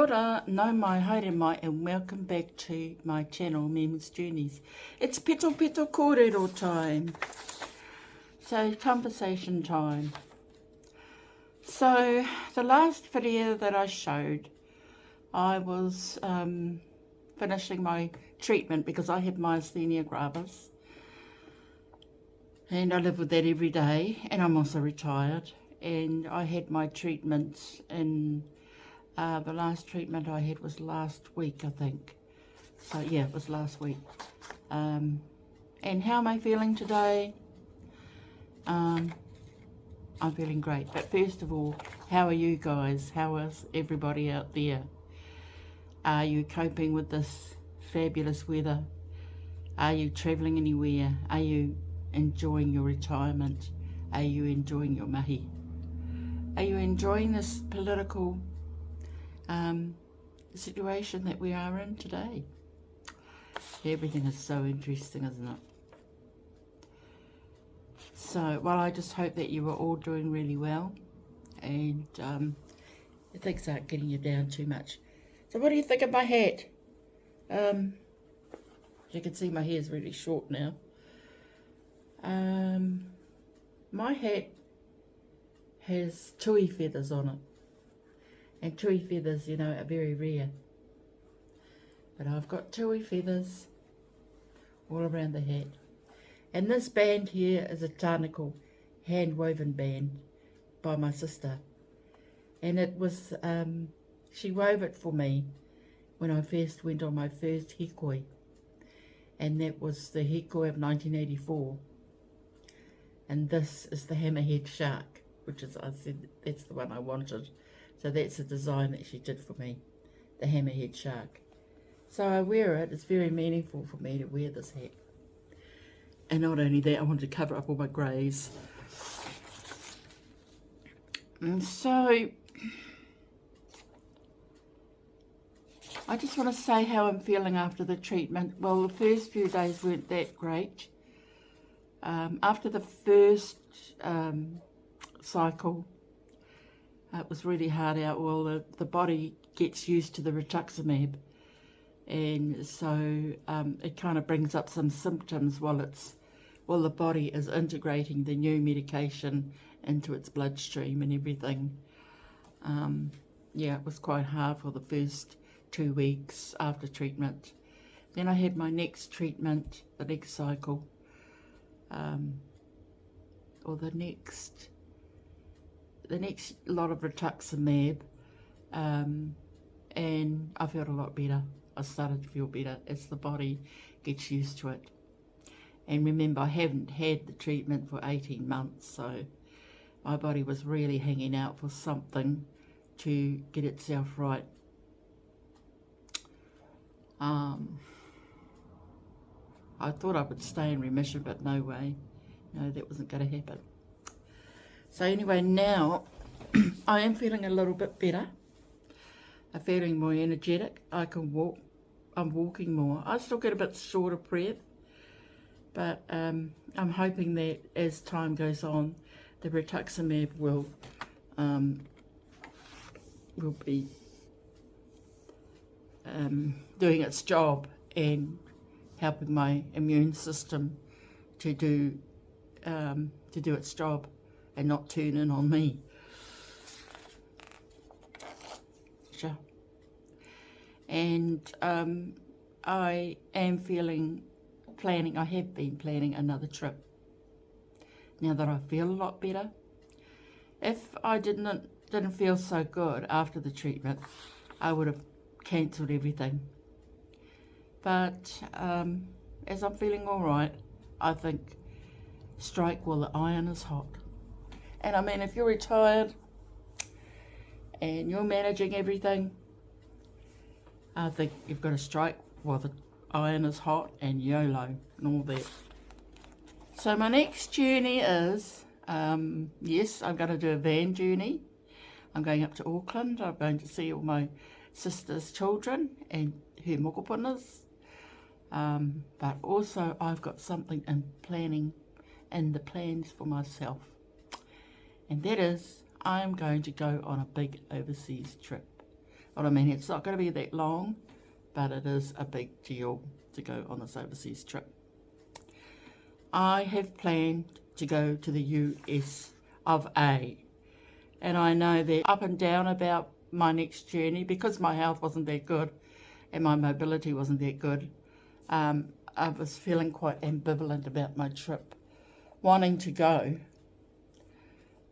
Kia ora, nau mai, haere mai, and welcome back to my channel, Memes Journeys. It's Peto Kōrero time. So, conversation time. So, the last video that I showed, I was finishing my treatment because I have myasthenia gravis. And I live with that every day, and I'm also retired. And I had my treatment in... the last treatment I had was last week, I think. So yeah, it was last week. And how am I feeling today? I'm feeling great. But first of all, how are you guys? How is everybody out there? Are you coping with this fabulous weather? Are you travelling anywhere? Are you enjoying your retirement? Are you enjoying your mahi? Are you enjoying this political situation that we are in today? Everything is so interesting, isn't it? So, well, I just hope that you are all doing really well, and things aren't getting you down too much. So what do you think of my hat? You can see my hair is really short now. My hat has tui feathers on it. And tui feathers, you know, are very rare. But I've got tui feathers all around the hat. And this band here is a tānako hand-woven band by my sister. And it was, she wove it for me when I first went on my first hikoi. And that was the hikoi of 1984. And this is the hammerhead shark, which is, I said, that's the one I wanted. So that's the design that she did for me, the hammerhead shark. So I wear it. It's very meaningful for me to wear this hat. And not only that, I wanted to cover up all my greys. And so, I just want to say how I'm feeling after the treatment. Well, the first few days weren't that great. After the first cycle, it was really hard out. Well, the body gets used to the rituximab, and so it kind of brings up some symptoms while the body is integrating the new medication into its bloodstream and everything. Yeah, it was quite hard for the first 2 weeks after treatment. Then I had my next treatment, the next cycle, or the next lot of rituximab, and I felt a lot better. I started to feel better as the body gets used to it. And remember, I haven't had the treatment for 18 months, so my body was really hanging out for something to get itself right. I thought I would stay in remission, but no way. No, that wasn't going to happen. So anyway, now I am feeling a little bit better. I'm feeling more energetic. I can walk. I'm walking more. I still get a bit short of breath, but I'm hoping that as time goes on, the rituximab will be doing its job and helping my immune system to do its job and not turn in on me. Sure. And I am I have been planning another trip now that I feel a lot better. If I didn't feel so good after the treatment, I would have cancelled everything. But as I'm feeling all right, I think strike while the iron is hot. And I mean, if you're retired and you're managing everything, I think you've got to strike while the iron is hot, and YOLO and all that. So my next journey is, yes, I'm going to do a van journey. I'm going up to Auckland. I'm going to see all my sister's children and her mokopunas. But also I've got something in the plans for myself. And that is, I'm going to go on a big overseas trip. What I mean, it's not going to be that long, but it is a big deal to go on this overseas trip. I have planned to go to the US of A, and I know they're up and down about my next journey because my health wasn't that good and my mobility wasn't that good. I was feeling quite ambivalent about my trip, wanting to go,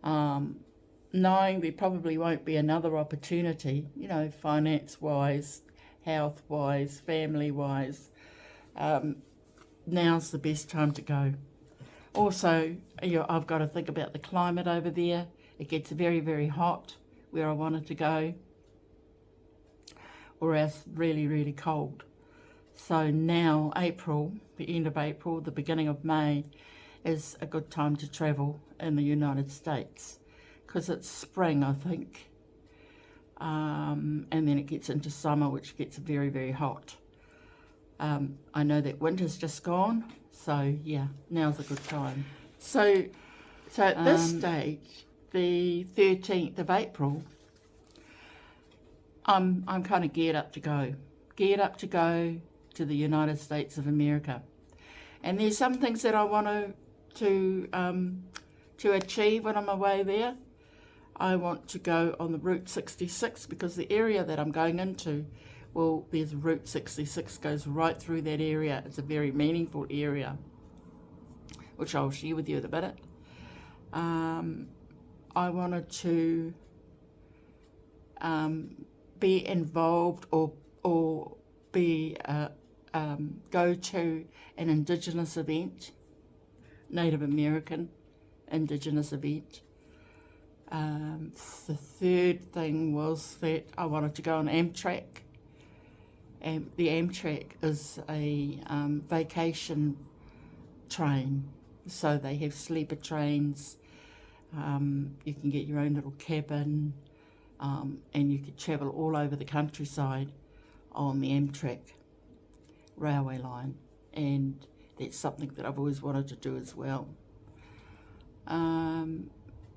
knowing there probably won't be another opportunity, you know, finance-wise, health-wise, family-wise. Now's the best time to go. Also, you know, I've got to think about the climate over there. It gets very, very hot where I wanted to go, or else really, really cold. So now April, the end of April, the beginning of May, is a good time to travel in the United States because it's spring, I think, and then it gets into summer, which gets very, very hot. I know that winter's just gone, so yeah, now's a good time. So at this stage, the 13th of April, I'm kind of geared up to go to the United States of America. And there's some things that I want to achieve when I'm away there. I want to go on the Route 66 because the area that I'm going into, well, there's Route 66 goes right through that area. It's a very meaningful area, which I'll share with you in a minute. I wanted to be involved or be go to an Indigenous event, Native American Indigenous event. The third thing was that I wanted to go on Amtrak. And the Amtrak is a vacation train, so they have sleeper trains. You can get your own little cabin, and you can travel all over the countryside on the Amtrak railway line, and that's something that I've always wanted to do as well. And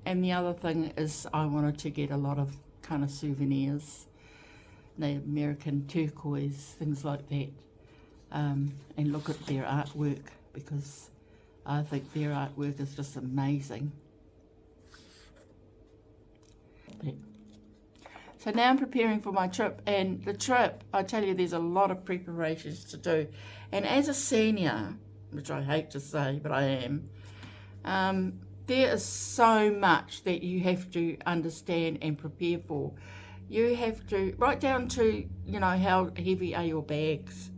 the other thing is I wanted to get a lot of kind of souvenirs, Native American turquoise, things like that, and look at their artwork because I think their artwork is just amazing. So now I'm preparing for my trip, and the trip, I tell you, there's a lot of preparations to do. And as a senior, which I hate to say, but I am, there is so much that you have to understand and prepare for. You have to, right down to, you know, how heavy are your bags?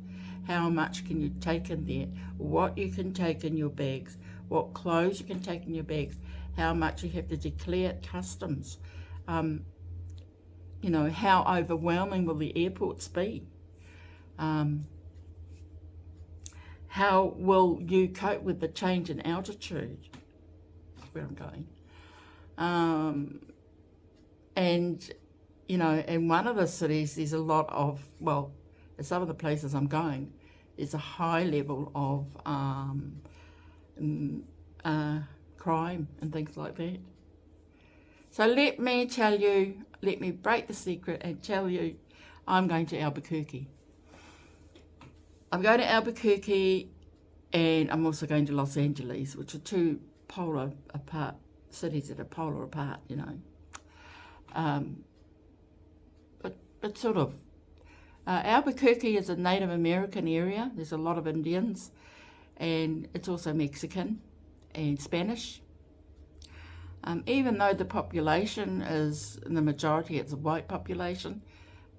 How much can you take in there? What you can take in your bags? What clothes you can take in your bags? How much you have to declare at customs? You know, how overwhelming will the airports be? How will you cope with the change in altitude? That's where I'm going. And, you know, in one of the cities, there's a lot of, well, in some of the places I'm going, there's a high level of crime and things like that. So let me tell you, let me break the secret and tell you, I'm going to Albuquerque. I'm going to Albuquerque, and I'm also going to Los Angeles, which are two polar apart cities that are polar apart, you know. But sort of. Albuquerque is a Native American area. There's a lot of Indians, and it's also Mexican and Spanish. Even though the population is, in the majority, it's a white population,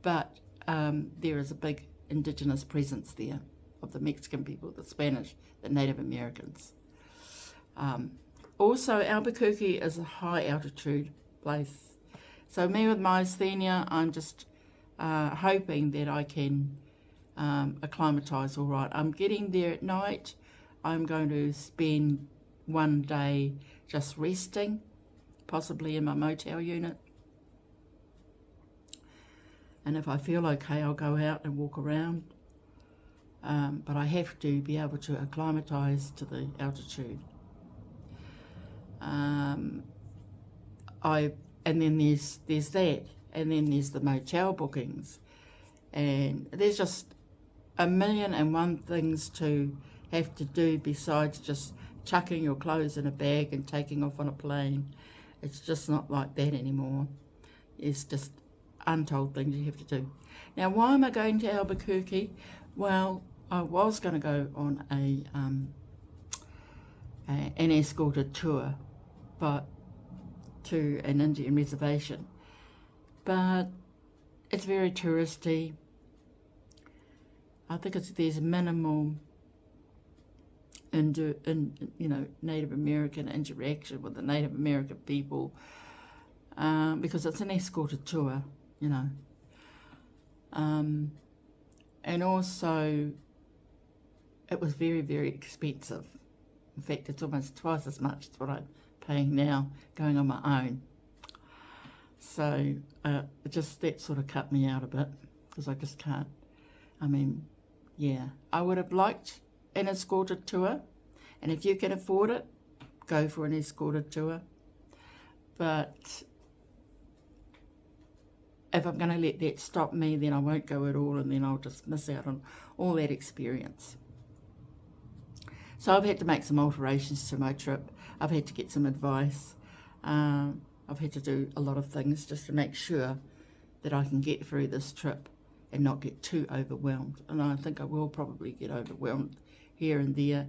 but there is a big Indigenous presence there of the Mexican people, the Spanish, the Native Americans. Also, Albuquerque is a high altitude place. So me with my asthenia, I'm just hoping that I can acclimatise all right. I'm getting there at night. I'm going to spend one day just resting, possibly in my motel unit. And if I feel okay, I'll go out and walk around. But I have to be able to acclimatise to the altitude. And then there's that. and then there's the motel bookings, and there's just a million and one things to have to do besides just chucking your clothes in a bag and taking off on a plane. It's just not like that anymore. It's just untold things you have to do. Now, why am I going to Albuquerque? Well, I was going to go on an escorted tour, but to an Indian reservation, but it's very touristy. I think there's minimal Native American interaction with the Native American people, because it's an escorted tour, and also it was very, very expensive. In fact, it's almost twice as much as what I'm paying now going on my own. So just that sort of cut me out a bit, because I just can't. I would have liked an escorted tour, and if you can afford it, go for an escorted tour. But if I'm going to let that stop me, then I won't go at all, and then I'll just miss out on all that experience. So I've had to make some alterations to my trip. I've had to get some advice. I've had to do a lot of things just to make sure that I can get through this trip and not get too overwhelmed. And I think I will probably get overwhelmed here and there,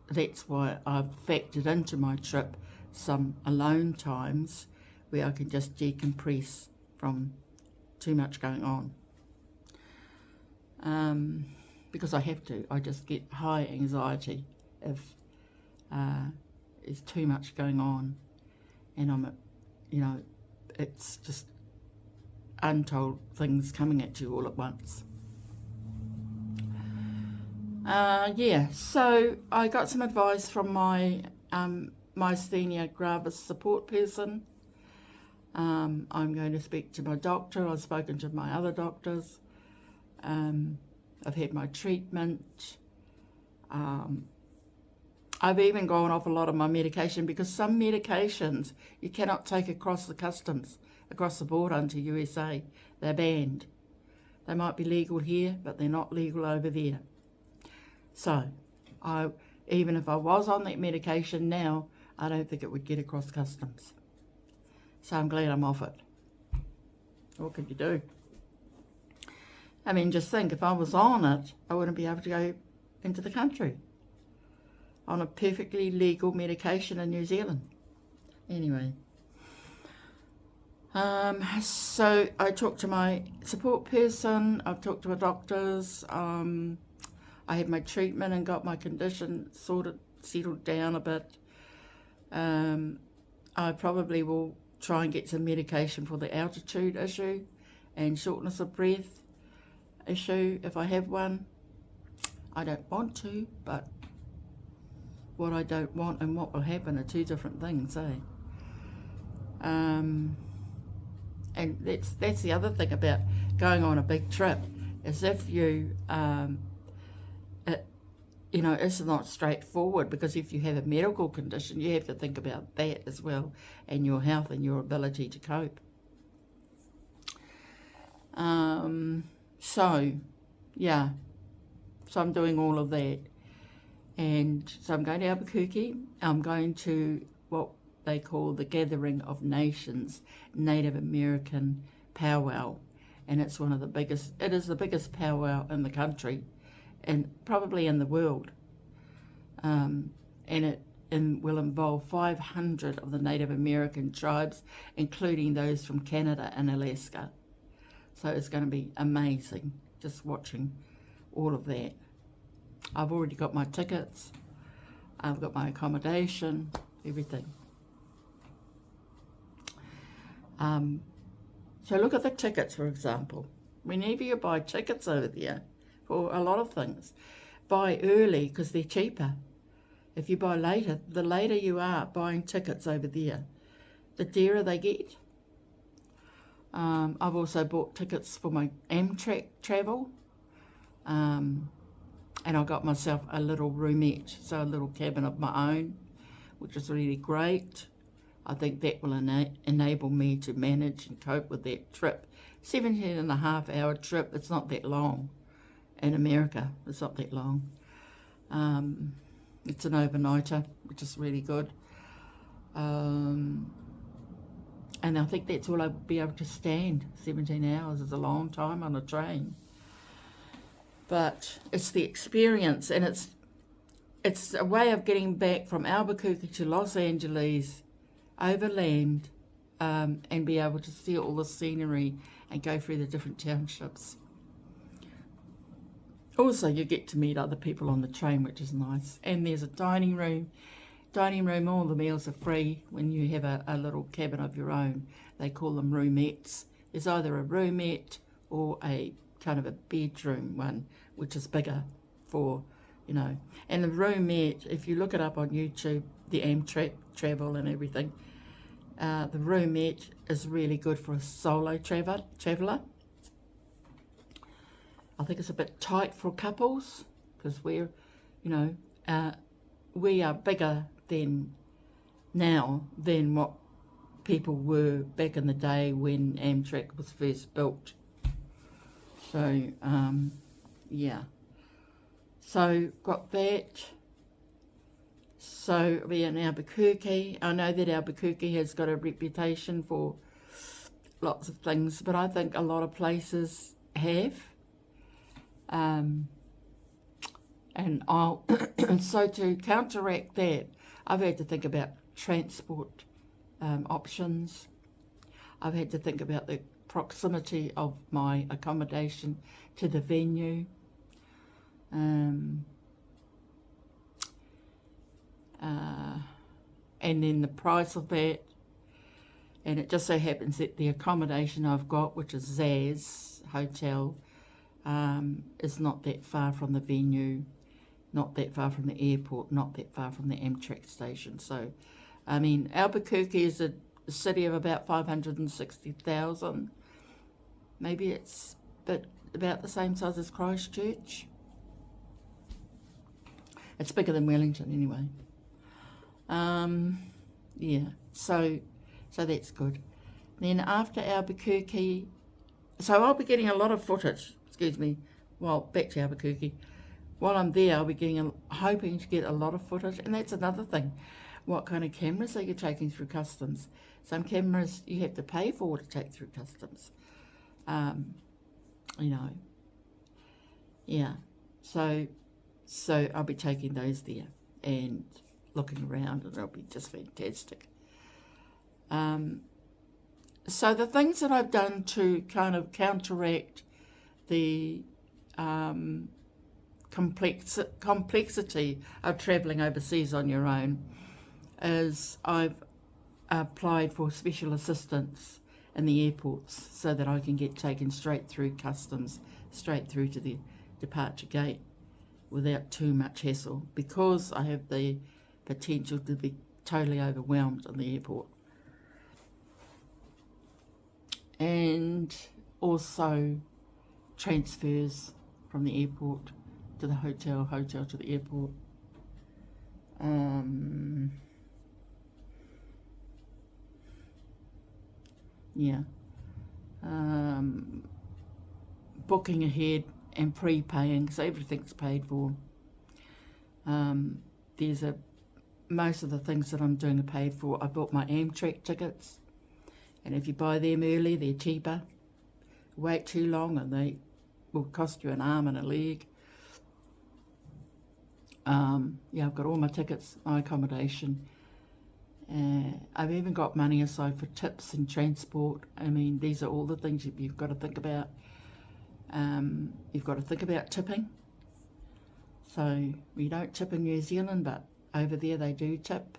that's why I've factored into my trip some alone times where I can just decompress from too much going on. Because I have to. I just get high anxiety if there's too much going on, and it's just untold things coming at you all at once. So I got some advice from my myasthenia gravis support person. I'm going to speak to my doctor. I've spoken to my other doctors. I've had my treatment. I've even gone off a lot of my medication, because some medications you cannot take across the customs, across the border into USA. They're banned. They might be legal here, but they're not legal over there. So, even if I was on that medication now, I don't think it would get across customs. So I'm glad I'm off it. What could you do? Just think, if I was on it, I wouldn't be able to go into the country on a perfectly legal medication in New Zealand. Anyway. So I talked to my support person, I've talked to my doctors, I had my treatment and got my condition settled down a bit. I probably will try and get some medication for the altitude issue and shortness of breath issue if I have one. I don't want to, but what I don't want and what will happen are two different things, eh? And that's the other thing about going on a big trip, is if you, it's not straightforward, because if you have a medical condition, you have to think about that as well, and your health and your ability to cope. So I'm doing all of that. And so I'm going to Albuquerque. I'm going to what they call the Gathering of Nations, Native American PowWow. And it's it is the biggest powwow in the country, and probably in the world. And it will involve 500 of the Native American tribes, including those from Canada and Alaska. So it's going to be amazing just watching all of that. I've already got my tickets, I've got my accommodation, everything. So look at the tickets, for example. Whenever you buy tickets over there for a lot of things, buy early because they're cheaper. If you buy later, the later you are buying tickets over there, the dearer they get. I've also bought tickets for my Amtrak travel, and I got myself a little roomette, so a little cabin of my own, which is really great. I think that will enable me to manage and cope with that trip. 17.5-hour trip, it's not that long. In America, it's not that long. It's an overnighter, which is really good. And I think that's all I'll be able to stand. 17 hours is a long time on a train. But it's the experience, and it's a way of getting back from Albuquerque to Los Angeles overland, and be able to see all the scenery and go through the different townships. Also, you get to meet other people on the train, which is nice. And there's a dining room. All the meals are free when you have a little cabin of your own. They call them roomettes. There's either a roomette or a kind of a bedroom one, which is bigger for, you know. And the roomette, if you look it up on YouTube, the Amtrak travel and everything, the roomette is really good for a solo traveller. I think it's a bit tight for couples because we're, you know, we are bigger than what people were back in the day when Amtrak was first built. So, yeah. So, got that. So, we're in Albuquerque. I know that Albuquerque has got a reputation for lots of things, but I think a lot of places have. And so to counteract that, I've had to think about transport options. I've had to think about the proximity of my accommodation to the venue. And then the price of that. And it just so happens that the accommodation I've got, which is Zaz Hotel, is not that far from the venue, not that far from the airport, not that far from the Amtrak station. So, I mean, Albuquerque is a city of about 560,000. Maybe it's about the same size as Christchurch. It's bigger than Wellington anyway. Yeah, so that's good. Then after Albuquerque, so I'll be getting a lot of footage, well, back to Albuquerque. While I'm there, I'll be hoping to get a lot of footage, and that's another thing. What kind of cameras are you taking through customs? Some cameras you have to pay for to take through customs. You know, yeah. So I'll be taking those there and looking around, and it'll be just fantastic. So the things that I've done to kind of counteract the complexity of travelling overseas on your own is I've applied for special assistance in the airports so that I can get taken straight through customs, straight through to the departure gate without too much hassle, because I have the potential to be totally overwhelmed in the airport. And also transfers from the airport to the hotel to the airport. Yeah. Booking ahead and prepaying, so everything's paid for. Most of the things that I'm doing are paid for. I bought my Amtrak tickets, and if you buy them early, they're cheaper. Wait too long and they will cost you an arm and a leg. Yeah, I've got all my tickets, my accommodation. I've even got money aside for tips and transport. I mean, these are all the things you've got to think about. You've got to think about tipping. So we don't tip in New Zealand, but over there they do tip.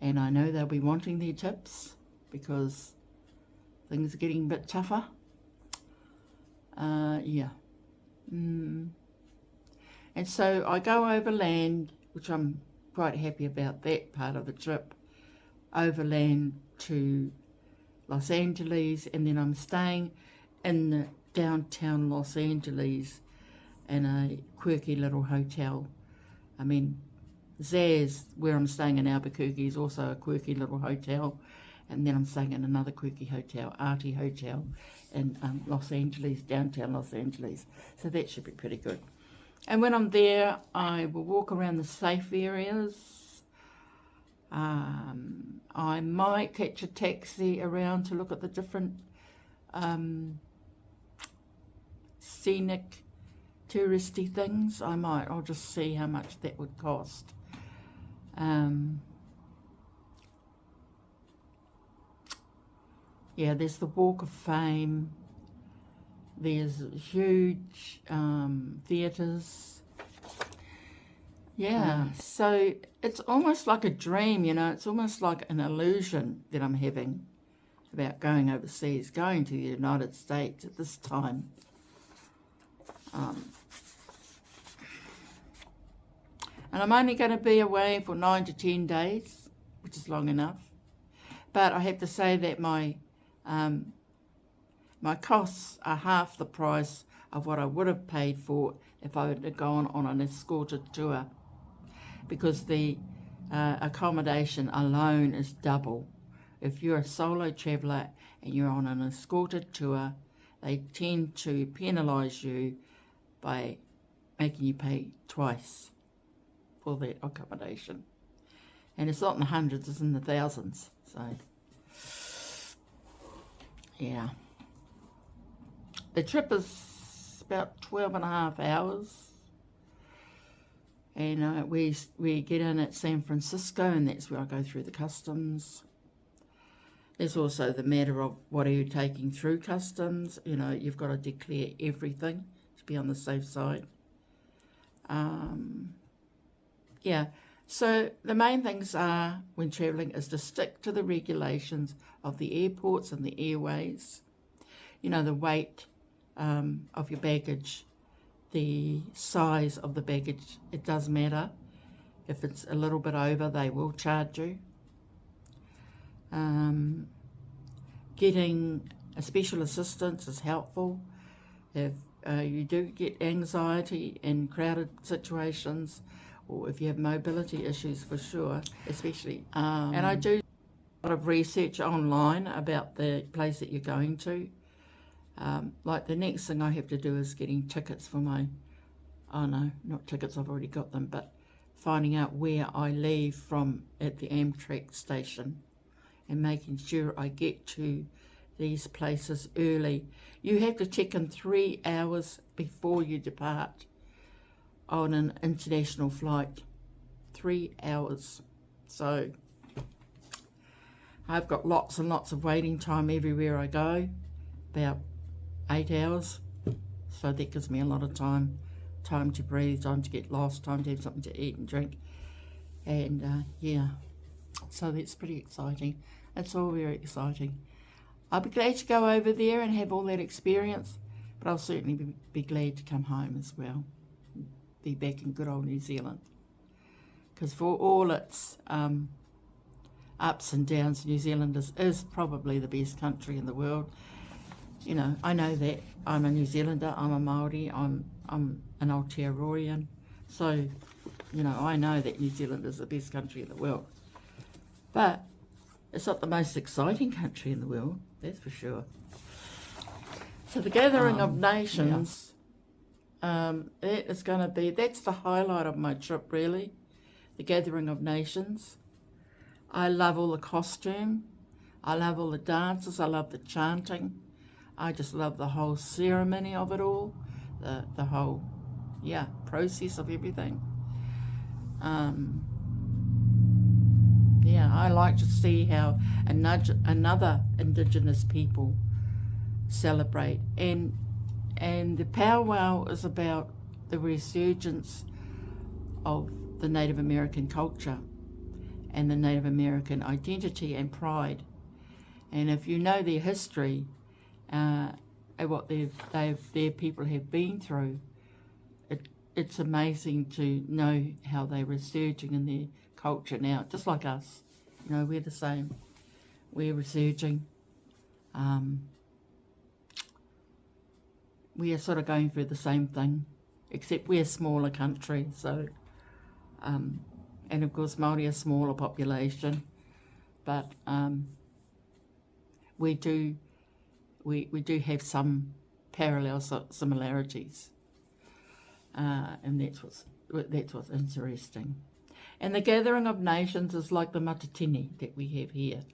And I know they'll be wanting their tips because things are getting a bit tougher. Yeah. And so I go overland, which I'm quite happy about that part of the trip, overland to Los Angeles, and then I'm staying in the downtown Los Angeles in a quirky little hotel. I mean, Zaz, where I'm staying in Albuquerque, is also a quirky little hotel. And then I'm staying in another quirky hotel, Artie Hotel, in Los Angeles, downtown Los Angeles. So that should be pretty good. And when I'm there, I will walk around the safe areas. I might catch a taxi around to look at the different scenic, touristy things. I'll just see how much that would cost. Yeah, there's the Walk of Fame. There's huge theatres. Yeah, so it's almost like a dream, you know. It's almost like an illusion that I'm having about going overseas, going to the United States at this time. And I'm only going to be away for 9 to 10 days, which is long enough. But I have to say that my costs are half the price of what I would have paid for if I had gone on an escorted tour, because the accommodation alone is double. If you're a solo traveller and you're on an escorted tour, they tend to penalise you by making you pay twice for that accommodation. And it's not in the hundreds, it's in the thousands. So, yeah. The trip is about 12.5 hours. And we get in at San Francisco, and that's where I go through the customs. There's also the matter of what are you taking through customs. You know, you've got to declare everything to be on the safe side. Yeah, so the main things are, when travelling, is to stick to the regulations of the airports and the airways. You know, the weight of your baggage, the size of the baggage, it does matter. If it's a little bit over, they will charge you. Getting a special assistance is helpful. If you do get anxiety in crowded situations, or if you have mobility issues, for sure, especially. And I do a lot of research online about the place that you're going to. Like the next thing I have to do is getting tickets for my, oh no, not tickets, I've already got them, but finding out where I leave from at the Amtrak station and making sure I get to these places early. You have to check in 3 hours before you depart on an international flight. 3 hours. So I've got lots and lots of waiting time everywhere I go, about 8 hours. So that gives me a lot of time to breathe, time to get lost, time to have something to eat and drink. And yeah, so that's pretty exciting. It's all very exciting. I'll be glad to go over there and have all that experience, but I'll certainly be glad to come home as well. Be back in good old New Zealand. Because for all its ups and downs, New Zealand is probably the best country in the world. You know, I know that. I'm a New Zealander, I'm a Māori, I'm an Aotearoan. So, you know, I know that New Zealand is the best country in the world. But it's not the most exciting country in the world, that's for sure. So the Gathering of Nations, that is going to be, that's the highlight of my trip, really. The Gathering of Nations. I love all the costume. I love all the dances. I love the chanting. I just love the whole ceremony of it all. The whole, process of everything. Yeah, I like to see how another Indigenous people celebrate. And the powwow is about the resurgence of the Native American culture and the Native American identity and pride. And if you know their history, and what their people have been through, it's amazing to know how they're resurging in their culture now, just like us. You know, we're the same. We're resurging. We are sort of going through the same thing, except we're a smaller country, so and of course Māori are a smaller population, but we do have some parallel similarities, and that's what's interesting. And the gathering of nations is like the matatini that we have here.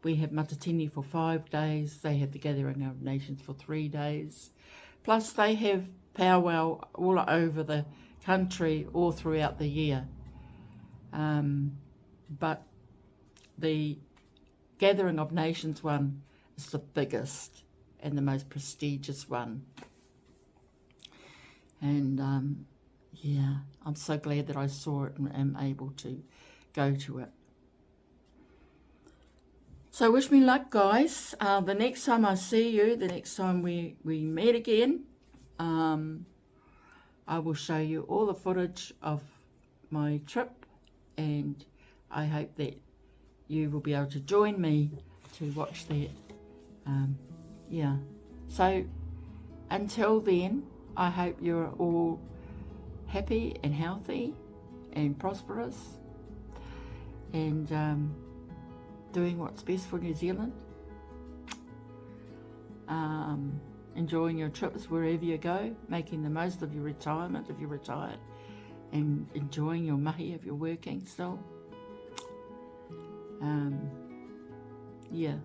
We have matatini for 5 days. They have the gathering of nations for 3 days. Plus they have powwow all over the country all throughout the year. But the gathering of nations one is the biggest and the most prestigious one. And yeah, I'm so glad that I saw it and am able to go to it. So wish me luck, guys. The next time I see you, the next time we meet again, I will show you all the footage of my trip, and I hope that you will be able to join me to watch that. Yeah, so until then, I hope you're all happy and healthy and prosperous and doing what's best for New Zealand, enjoying your trips wherever you go, making the most of your retirement if you're retired, and enjoying your mahi if you're working still. Yeah,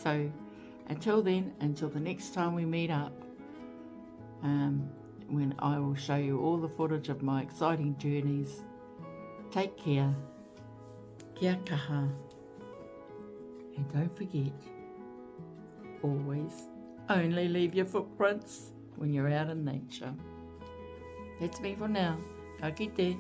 so until then, until the next time we meet up, when I will show you all the footage of my exciting journeys, take care, kia kaha, and don't forget, always only leave your footprints when you're out in nature. That's me for now. Ka kite.